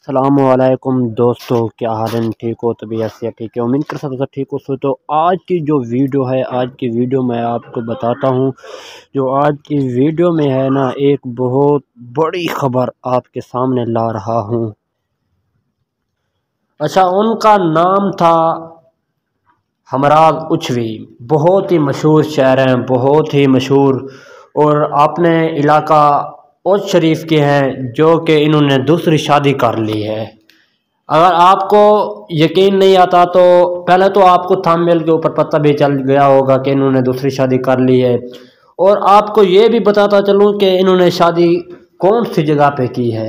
सलामुअलैकुम दोस्तों, क्या हाल है? ठीक हो? तबीयत से ठीक है? उम्मीद कर सकता ठीक हो। तो आज की जो वीडियो है, आज की वीडियो में आपको बताता हूँ। जो आज की वीडियो में है ना, एक बहुत बड़ी खबर आपके सामने ला रहा हूँ। अच्छा, उनका नाम था हमराज उछवी। बहुत ही मशहूर शायर हैं, बहुत ही मशहूर। और अपने इलाका उस शरीफ के हैं, जो कि इन्होंने दूसरी शादी कर ली है। अगर आपको यकीन नहीं आता तो पहले तो आपको थंबनेल के ऊपर पता भी चल गया होगा कि इन्होंने दूसरी शादी कर ली है। और आपको ये भी बताता चलूँ कि इन्होंने शादी कौन सी जगह पे की है।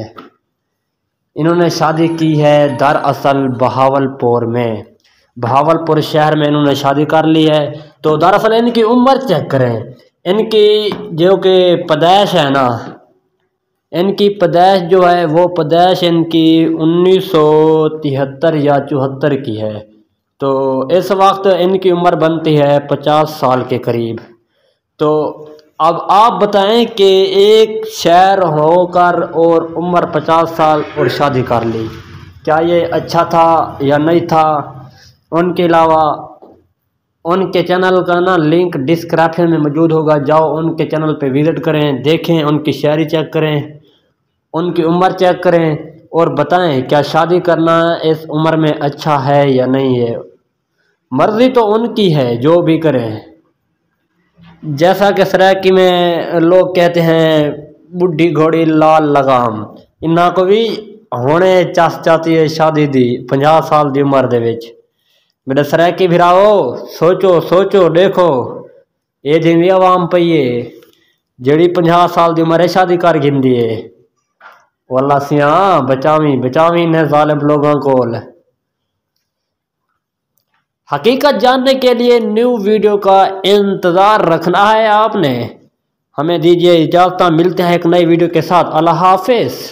इन्होंने शादी की है दरअसल बहावलपुर में, बहावलपुर शहर में इन्होंने शादी कर ली है। तो दरअसल इनकी उम्र चेक करें, इनकी जो कि पैदाइश है ना, इनकी पैदाइश जो है वो पैदाइश इनकी 1973 या 74 की है। तो इस वक्त इनकी उम्र बनती है 50 साल के करीब। तो अब आप बताएं कि एक शायर होकर और उम्र 50 साल और शादी कर ली, क्या ये अच्छा था या नहीं था? उनके अलावा उनके चैनल का ना लिंक डिस्क्रिप्शन में मौजूद होगा, जाओ उनके चैनल पे विज़िट करें, देखें, उनकी शायरी चेक करें, उनकी उम्र चेक करें और बताएं क्या शादी करना इस उम्र में अच्छा है या नहीं है। मर्जी तो उनकी है, जो भी करें। जैसा कि सराकी में लोग कहते हैं, बुढ़ी घोड़ी लाल लगाम, इन्ना को भी होने चाहती है शादी दी 50 साल की उम्र दे विच। मेरे सराकी भिराओ, सोचो सोचो, देखो ये जिंदी आवाम पई है जड़ी 50 साल की उम्र शादी कर गिंदी है। वल्ला सिया बचावी बचावी ने जालिम लोगों को। हकीकत जानने के लिए न्यू वीडियो का इंतज़ार रखना है आपने। हमें दीजिए इजाज़त, मिलते हैं एक नई वीडियो के साथ। अल्लाह हाफिज़।